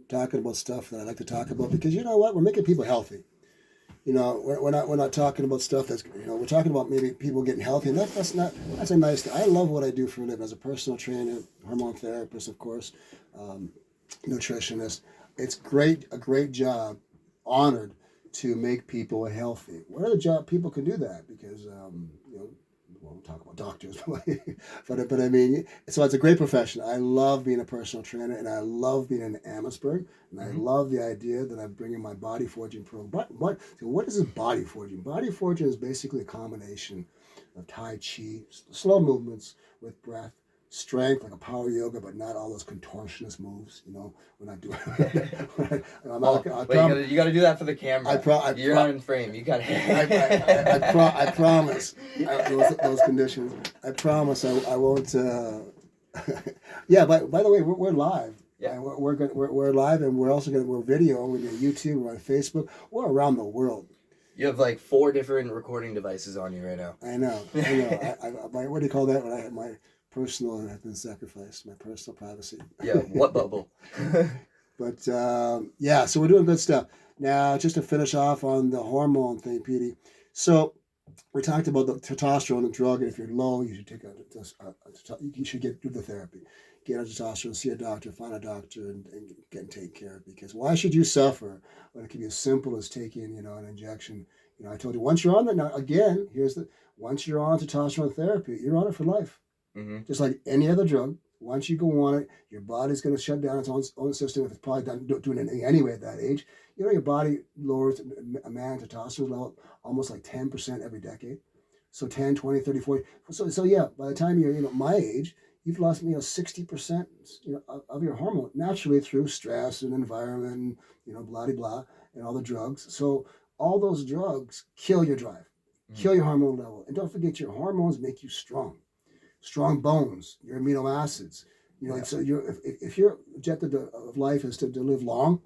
talking about stuff that I like to talk about because you know what? We're making people healthy. We're not talking about stuff that's we're talking about maybe people getting healthy, and that's a nice thing. I love what I do for a living as a personal trainer, hormone therapist, of course, um, nutritionist. It's a great job, honored to make people healthy. What other job people can do that? Because well, we'll talk about doctors, but I mean, so it's a great profession. I love being a personal trainer, and I love being in Amherstburg, and I Hmm. love the idea that I'm bringing my body forging program. So what is this body forging? Body forging is basically a combination of Tai Chi, slow movements with breath, strength, like a power yoga, but not all those contortionist moves. We're not doing. I'm not, Oh, I but promise. you gotta do that for the I camera. pro. I You're pro. not in frame. You gotta. I promise those conditions. I promise I won't. Yeah. By the way, we're live. Yeah. We're live, and we're also we're video. We're on YouTube. We're on Facebook. We're around the world. You have like 4 different recording devices on you right now. I know. I know. What do you call that? When I have my personal have been sacrificed. My personal privacy. Yeah. What bubble? But yeah, so we're doing good stuff. Now, just to finish off on the hormone thing, Petey. So we talked about the testosterone, the drug, and if you're low, you should take you should do the therapy, get on testosterone, see a doctor, find a doctor, and get taken care of. Because why should you suffer when it can be as simple as taking an injection? I told you once you're on that. Now again, once you're on testosterone therapy, you're on it for life, Hmm. just like any other drug. Once you go on it, your body's going to shut down its own system if it's probably done doing anything anyway at that age. Your body lowers a man's testosterone level almost like 10% every decade. So 10, 20, 30, 40. So yeah, by the time you're my age, you've lost 60% of your hormone naturally through stress and environment and blah blah blah and all the drugs. So all those drugs kill your drive, kill your hormone level, and don't forget your hormones make you strong bones, your amino acids. Yeah. So if your objective of life is to live long,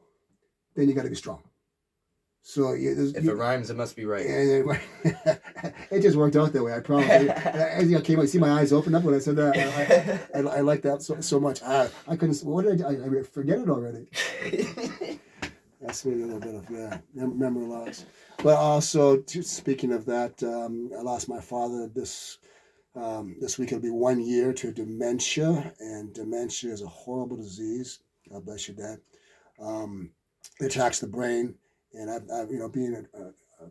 then you got to be strong. So If it rhymes, it must be right. and it just worked out that way. I promise. As I came, I see my eyes open up when I said that. I like that so much. I couldn't. What did I do? I forget it already. That's maybe a little bit of memory loss. But also, speaking of that, I lost my father this week. It'll be 1 year to dementia, and dementia is a horrible disease. God bless you, Dad. Um, it attacks the brain, and I've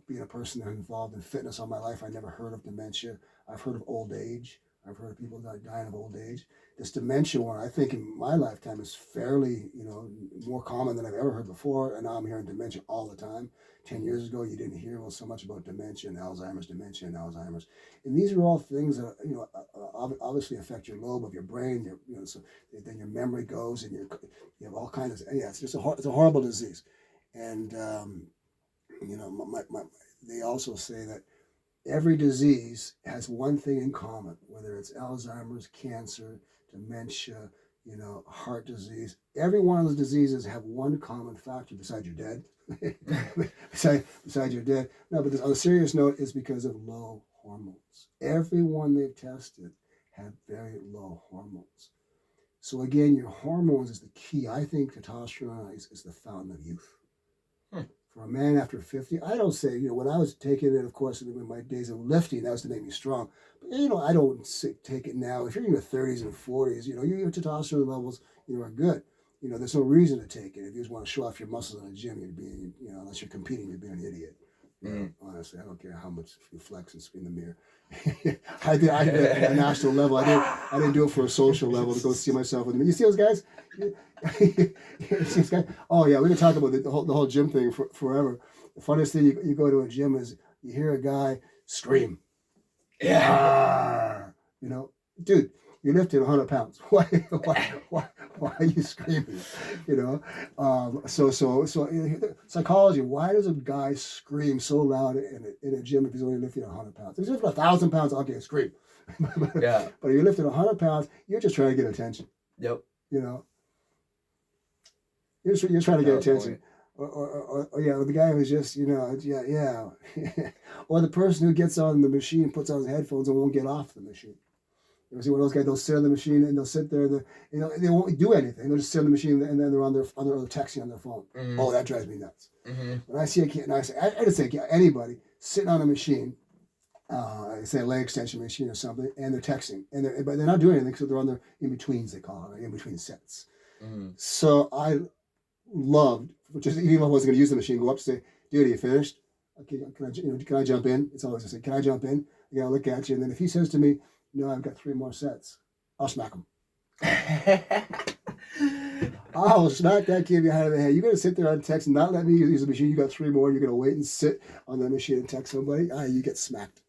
being a person that's involved in fitness all my life, I never heard of dementia. I've heard of old age. I've heard of people dying of old age. This dementia one, I think in my lifetime is fairly, more common than I've ever heard before. And now I'm hearing dementia all the time. 10 years ago, you didn't hear so much about dementia and Alzheimer's, dementia and Alzheimer's. And these are all things that obviously affect your lobe of your brain. So then your memory goes, and you have all kinds of it's just it's a horrible disease. And they also say that every disease has one thing in common, whether it's Alzheimer's, cancer, dementia, heart disease. Every one of those diseases have one common factor besides you're dead. besides you're dead. No, but on a serious note, it's because of low hormones. Everyone they've tested had very low hormones. So again, your hormones is the key. I think testosterone is the fountain of youth. Hmm. For a man after 50, I don't say, when I was taking it, of course, in my days of lifting, that was to make me strong. But, I don't take it now. If you're in your 30s and 40s, your testosterone levels, are good. There's no reason to take it. If you just want to show off your muscles in the gym, you're being, unless you're competing, you're being an idiot. Honestly, I don't care how much you flex and in the mirror. I did it at a national level. I didn't do it for a social level to go see myself with me. You see those guys? Oh yeah, we can talk about the whole gym thing forever. The funniest thing you go to a gym is you hear a guy scream. Yeah. Dude, you're lifting 100 pounds. Why are you screaming? Psychology. Why does a guy scream so loud in a gym if he's only lifting 100 pounds? If he's lifting 1,000 pounds, okay, scream. Yeah. But if you're lifting 100 pounds, you're just trying to get attention. Yep. You're just trying to get attention. Or yeah, the guy who's just yeah, or the person who gets on the machine, puts on his headphones, and won't get off the machine. You know, see one of those guys, they'll sit on the machine and they'll sit there, they won't do anything. They'll just sit on the machine and then they're on their texting on their phone. Mm-hmm. Oh, that drives me nuts. Mm-hmm. When I see a kid, and I just say anybody sitting on a machine, say a leg extension machine or something, and they're texting, but they're not doing anything, so they're on their in-betweens, they call it, in-between sets. Mm-hmm. So I loved, just even if I wasn't going to use the machine, go up and say, dude, are you finished? Okay, can I jump in? It's always I say, can I jump in? I gotta look at you, and then if he says to me, no, I've got 3 more sets, I'll smack him. I'll smack that kid behind the head. You're gonna sit there on text and not let me use the machine. You got 3 more. You're gonna wait and sit on the machine and text somebody. You get smacked.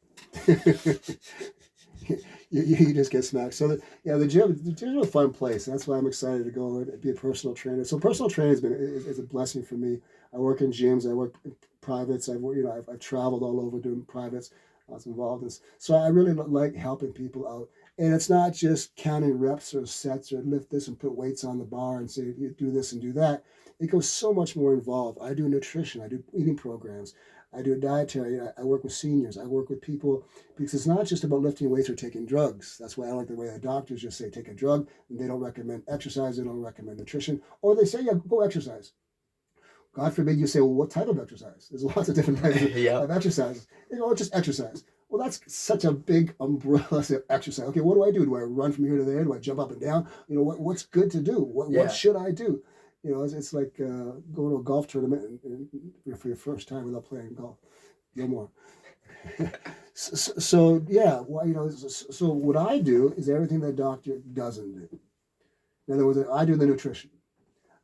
you just get smacked. So the gym's a fun place. That's why I'm excited to go and be a personal trainer. So personal training is a blessing for me. I work in gyms. I work in privates. I've traveled all over doing privates. I was involved in this. So I really like helping people out. And it's not just counting reps or sets or lift this and put weights on the bar and say, you do this and do that. It goes so much more involved. I do nutrition. I do eating programs. I do a dietary. I work with seniors. I work with people because it's not just about lifting weights or taking drugs. That's why I like the way the doctors just say take a drug and they don't recommend exercise. They don't recommend nutrition. Or they say, yeah, go exercise. God forbid you say, well, what type of exercise? There's lots of different types of exercises. Just exercise. Well, that's such a big umbrella of exercise. Okay, what do I do? Do I run from here to there? Do I jump up and down? What's good to do? What should I do? It's like going to a golf tournament and for your first time without playing golf. No more. So what I do is everything that doctor doesn't do. In other words, I do the nutrition.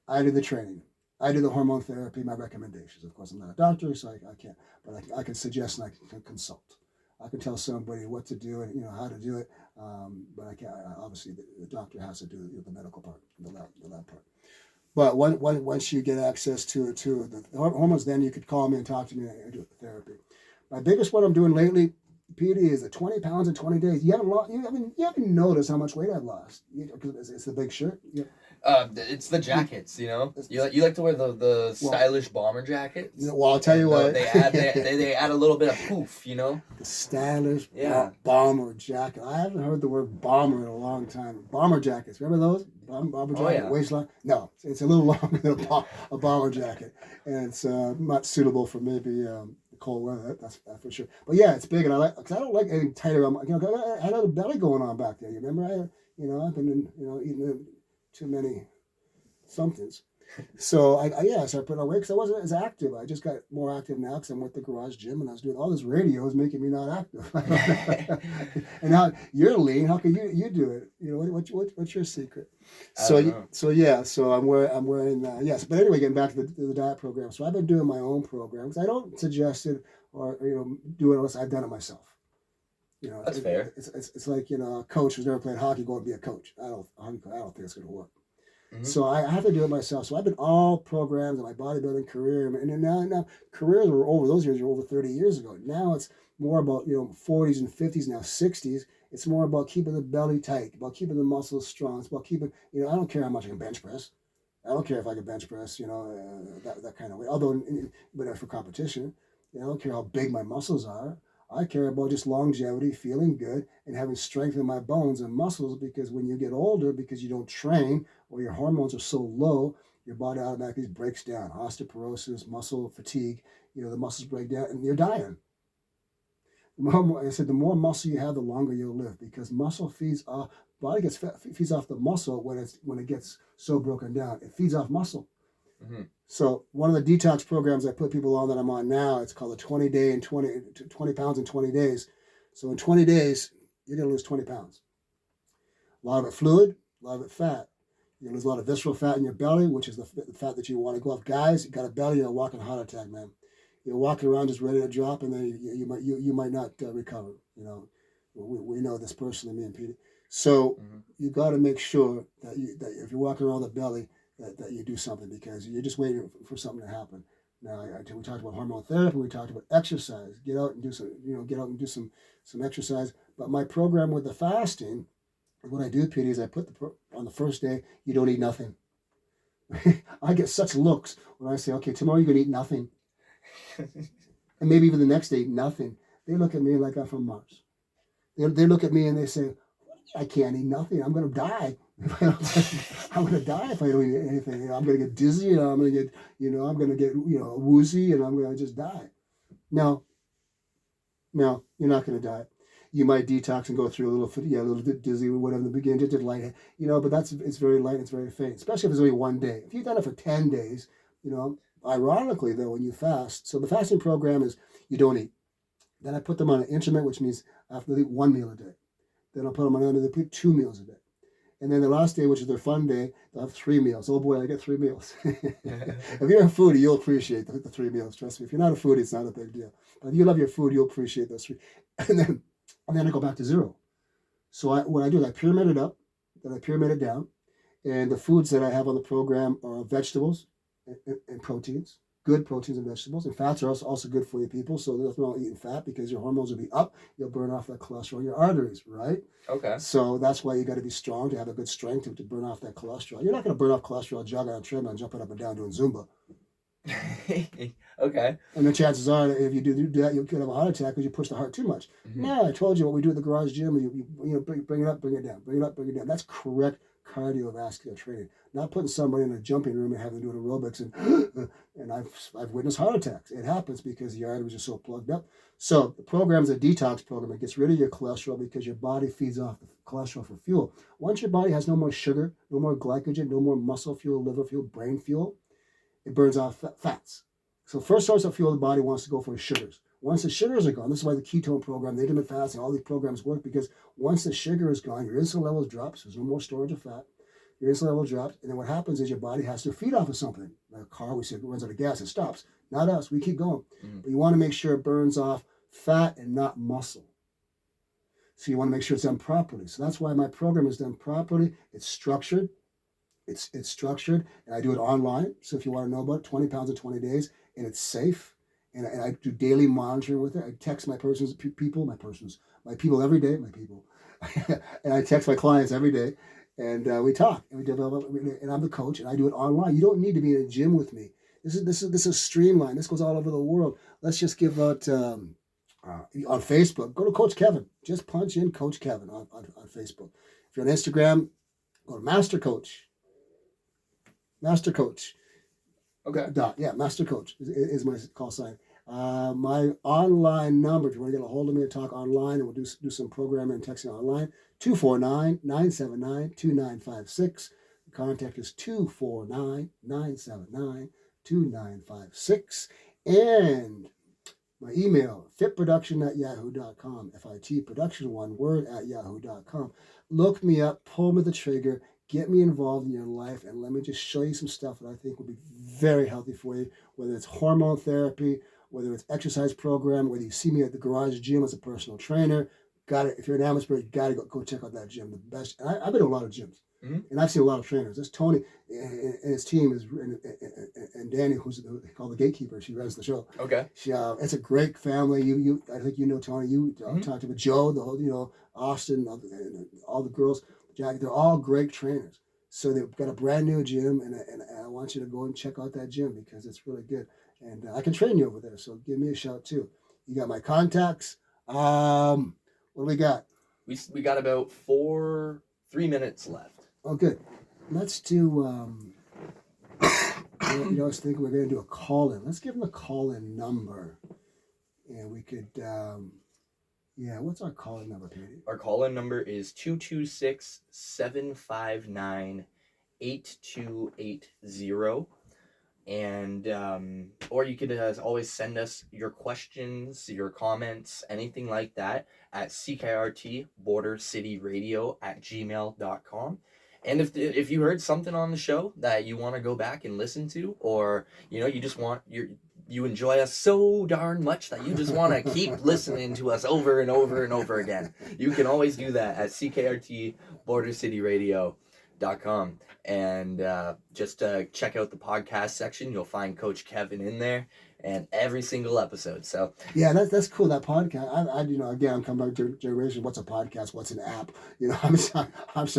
I do the training. I do the hormone therapy, my recommendations. Of course, I'm not a doctor, so I can't, but I can suggest and I can consult. I can tell somebody what to do and how to do it, but I can't. Obviously, the doctor has to do the medical part, the lab part. But once you get access to the hormones, then you could call me and talk to me and do therapy. My biggest one I'm doing lately, Petey, is the 20 pounds in 20 days. You haven't noticed how much weight I've lost. It's the big shirt. Yeah. It's the jackets, You like to wear the stylish bomber jackets. Well, I'll tell you what. They add a little bit of poof, The stylish bomber jacket. I haven't heard the word bomber in a long time. Bomber jackets, remember those? Bomber jacket, waistline. No, it's a little longer than a bomber jacket, and it's not suitable for maybe cold weather. That's for sure. But yeah, it's big, and I don't like anything tighter. I had a belly going on back there. You remember? I've been eating too many somethings. So I put on weight because I wasn't as active. I just got more active now because I'm with the garage gym and I was doing all this radio is making me not active. And now you're lean. How can you do it? What's your secret? So I'm wearing yes. But anyway, getting back to the diet program. So I've been doing my own program because I don't suggest it or do it unless I've done it myself. That's fair. It's like a coach who's never played hockey going to be a coach. I don't think it's going to work. Mm-hmm. So I have to do it myself. So I've been all programs in my bodybuilding career, and now careers were over. Those years were over 30 years ago. Now it's more about 40s and 50s, now 60s. It's more about keeping the belly tight, about keeping the muscles strong. It's about keeping I don't care how much I can bench press. I don't care if I can bench press, that kind of way. Although, but for competition, I don't care how big my muscles are. I care about just longevity, feeling good, and having strength in my bones and muscles because when you get older, because you don't train or your hormones are so low, your body automatically breaks down. Osteoporosis, muscle fatigue, the muscles break down and you're dying. The more muscle you have, the longer you'll live because muscle feeds off, body feeds off the muscle when it gets so broken down. It feeds off muscle. Mm-hmm. So one of the detox programs I put people on that I'm on now, it's called the 20 pounds in 20 days. So in 20 days, you're going to lose 20 pounds. A lot of it fluid, a lot of it fat. You're going to lose a lot of visceral fat in your belly, which is the fat that you want to go off. Guys, you got a belly, you're a walking heart attack, man. You're walking around just ready to drop, and then you might not recover. We know this personally, me and Peter. So you got to make sure that if you're walking around with a belly, that you do something because you're just waiting for something to happen. Now, we talked about hormone therapy. We talked about exercise. Get out and do some exercise. But my program with the fasting, what I do, Petey, is I put on the first day, you don't eat nothing. I get such looks when I say, okay, tomorrow you're going to eat nothing. And maybe even the next day, nothing. They look at me like I'm from Mars. They look at me and they say, what I can't eat nothing. I'm gonna die. I'm gonna die if I don't eat anything. I'm gonna get dizzy, and I'm gonna get, I'm gonna get, woozy, and I'm gonna just die. No, no, you're not gonna die. You might detox and go through a little bit dizzy or whatever in the beginning, just light, but it's very light, it's very faint, especially if it's only one day. If you've done it for 10 days, ironically though, when you fast, so the fasting program is you don't eat. Then I put them on an intermittent, which means after they eat one meal a day. Then I'll put them on another, they put 2 meals a day. And then the last day, which is their fun day, they'll have 3 meals. Oh boy, I get 3 meals. If you're a foodie, you'll appreciate the 3 meals. Trust me. If you're not a foodie, it's not a big deal. But if you love your food, you'll appreciate those three. And then I go back to zero. So what I do is I pyramid it up, then I pyramid it down. And the foods that I have on the program are vegetables and proteins. Good proteins and vegetables. And fats are also good for you people. So there's nothing wrong with eating fat because your hormones will be up. You'll burn off that cholesterol in your arteries, right? Okay. So that's why you got to be strong to have a good strength to burn off that cholesterol. You're not going to burn off cholesterol jogging on a treadmill and jumping up and down doing Zumba. Okay. And the chances are that if you do that, you could have a heart attack because you push the heart too much. Mm-hmm. No, I told you what we do at the garage gym. You bring it up, bring it down, bring it up, bring it down. That's correct cardiovascular training. Not putting somebody in a jumping room and having to do aerobics and I've witnessed heart attacks. It happens because the arteries are so plugged up. So the program is a detox program. It gets rid of your cholesterol because your body feeds off the cholesterol for fuel. Once your body has no more sugar, no more glycogen, no more muscle fuel, liver fuel, brain fuel, it burns off fats. So first source of fuel the body wants to go for is sugars. Once the sugars are gone, this is why the ketone program, the intermittent fasting, all these programs work, because once the sugar is gone, your insulin levels drops. There's no more storage of fat. Your insulin level drops, and then what happens is your body has to feed off of something. Like a car, we say it runs out of gas, it stops. Not us, we keep going. Mm. But you want to make sure it burns off fat and not muscle. So you want to make sure it's done properly. So that's why my program is done properly. It's structured. It's structured, and I do it online. So if you want to know about it, 20 pounds in 20 days, and it's safe. And I do daily monitoring with it. I text my people every day, and I text my clients every day, and we talk, and we develop, and I'm the coach, and I do it online. You don't need to be in a gym with me. This is streamlined. This goes all over the world. Let's just give out on Facebook. Go to Coach Kevin. Just punch in Coach Kevin on Facebook. If you're on Instagram, go to Master Coach. Master Coach. Okay. Master Coach is my call sign. My online number, if you want to get a hold of me and talk online, and we'll do some programming and texting online, 249-979-2956. The contact is 249-979-2956. And my email, fitproduction@yahoo.com, FIT production, one word, @yahoo.com. Look me up, pull me the trigger, get me involved in your life, and let me just show you some stuff that I think will be very healthy for you, whether it's hormone therapy, whether it's exercise program, whether you see me at the garage gym as a personal trainer. Got it. If you're in Amherstburg, you got to go check out that gym. The best. And I've been to a lot of gyms, and I've seen a lot of trainers. This Tony and his team and Danny, who's called the gatekeeper. She runs the show. Okay. It's a great family. I think you know Tony. You talked to Joe, the whole, Austin, all the girls. Jack, they're all great trainers. So they've got a brand new gym, and I want you to go and check out that gym because it's really good. And I can train you over there, so give me a shout too. You got my contacts. What do we got? We got about 3 minutes left. Oh, good. Let's do. I was thinking we're going to do a call-in. Let's give them a call-in number, and we could. What's our call-in number, Petey? Our call-in number is 226-759-8280. And or you could always send us your questions, your comments, anything like that at ckrtbordercityradio@gmail.com. And if you heard something on the show that you want to go back and listen to, or you just want you enjoy us so darn much that you just want to keep listening to us over and over and over again, you can always do that at ckrtbordercityradio.com. And just check out the podcast section. You'll find Coach Kevin in there, and every single episode. So yeah, that's cool. That podcast. Again, I'm coming back to generation. What's a podcast? What's an app? I'm still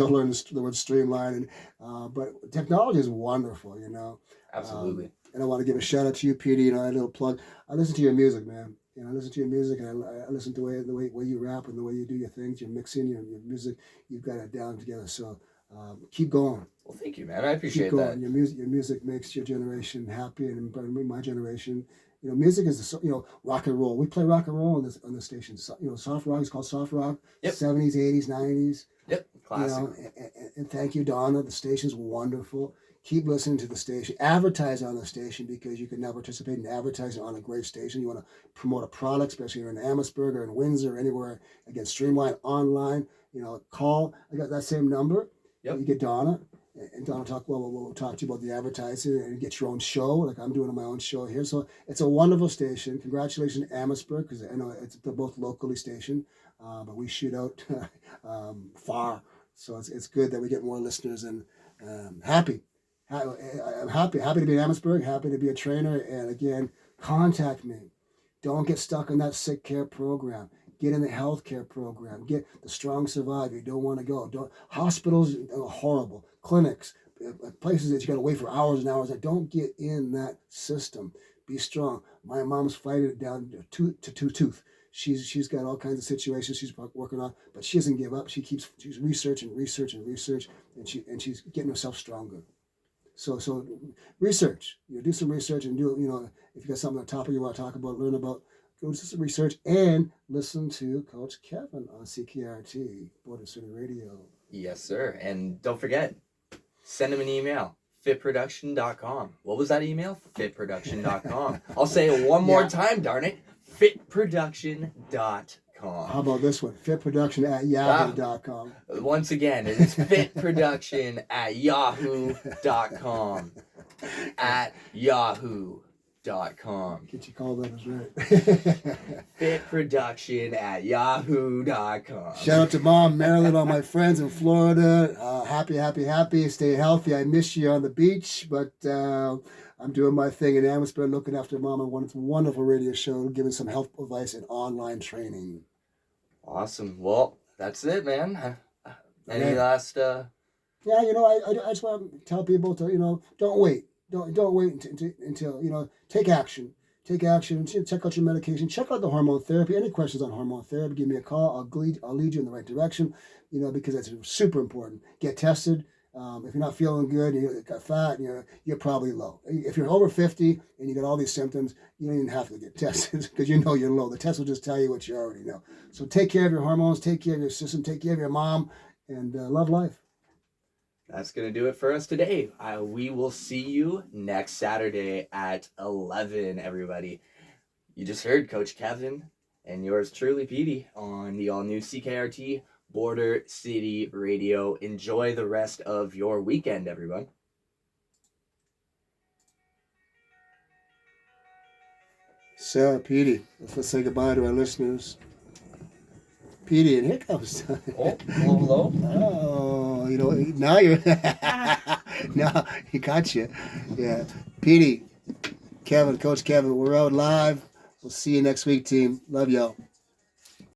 learning the word streamline, but technology is wonderful. Absolutely. And I want to give a shout out to you, Petey. That little plug. I listen to your music, man. And I listen to your music, and I listen to the way you rap and the way you do your things, your mixing, your music. You've got it down together. So keep going. Well, thank you, man. I Keep appreciate going. that. Your music makes your generation happy, and my generation. Music is rock and roll. We play rock and roll on the station. So, soft rock is called soft rock. Yep. 70s, 80s, 90s. Yep, classic. And thank you, Donna. The station's wonderful. Keep listening to the station. Advertise on the station, because you can now participate in advertising on a great station. You want to promote a product, especially in Amherstburg or in Windsor or anywhere. Again, streamline online. Call. I got that same number. Yep. You get Donna. And Donna we'll talk to you about the advertising and get your own show, like I'm doing my own show here. So it's a wonderful station. Congratulations, Amherstburg, because I know they're both locally stationed, but we shoot out far. So it's good that we get more listeners, and happy. I'm happy to be in Amherstburg, happy to be a trainer. And again, contact me. Don't get stuck in that sick care program. Get in the healthcare program. Get the Strong Survive. You don't want to go. Hospitals are horrible. Clinics, places that you got to wait for hours and hours. Don't get in that system. Be strong. My mom's fighting it down to tooth. She's got all kinds of situations she's working on, but she doesn't give up. She's researching, and she's getting herself stronger. So research. Do some research, and if you got something on top of you want to talk about, learn about. Go do some research and listen to Coach Kevin on CKRT, Border City Radio. Yes, sir. And don't forget, send him an email, fitproduction.com. What was that email? Fitproduction.com. I'll say it one more time, darn it. Fitproduction.com. How about this one? Fitproduction@yahoo.com. Once again, it is fitproduction@yahoo.com. @yahoo.com. Get you called that is right. Fitproduction@yahoo.com. Shout out to Mom, Maryland, all my friends in Florida. Happy. Stay healthy. I miss you on the beach, but I'm doing my thing in Amherstburg, looking after Mom on one wonderful radio show, giving some health advice and online training. Awesome. Well, that's it, man. Any last? Yeah, I just want to tell people to don't wait. Don't wait until take action. Take action. Check out your medication. Check out the hormone therapy. Any questions on hormone therapy, give me a call. I'll lead you in the right direction. Because that's super important. Get tested. If you're not feeling good, you got fat, you're probably low. If you're over 50 and you got all these symptoms, you don't even have to get tested because you're low. The test will just tell you what you already know. So take care of your hormones. Take care of your system. Take care of your mom, and love life. That's going to do it for us today. We will see you next Saturday at 11, everybody. You just heard Coach Kevin and yours truly, Petey, on the all-new CKRT Border City Radio. Enjoy the rest of your weekend, everyone. Sarah, Petey, let's say goodbye to our listeners. Petey, and here comes. Oh, hello. Oh, now you're. Now he got you. Yeah, Petey, Kevin, Coach Kevin, we're out live. We'll see you next week, team. Love y'all.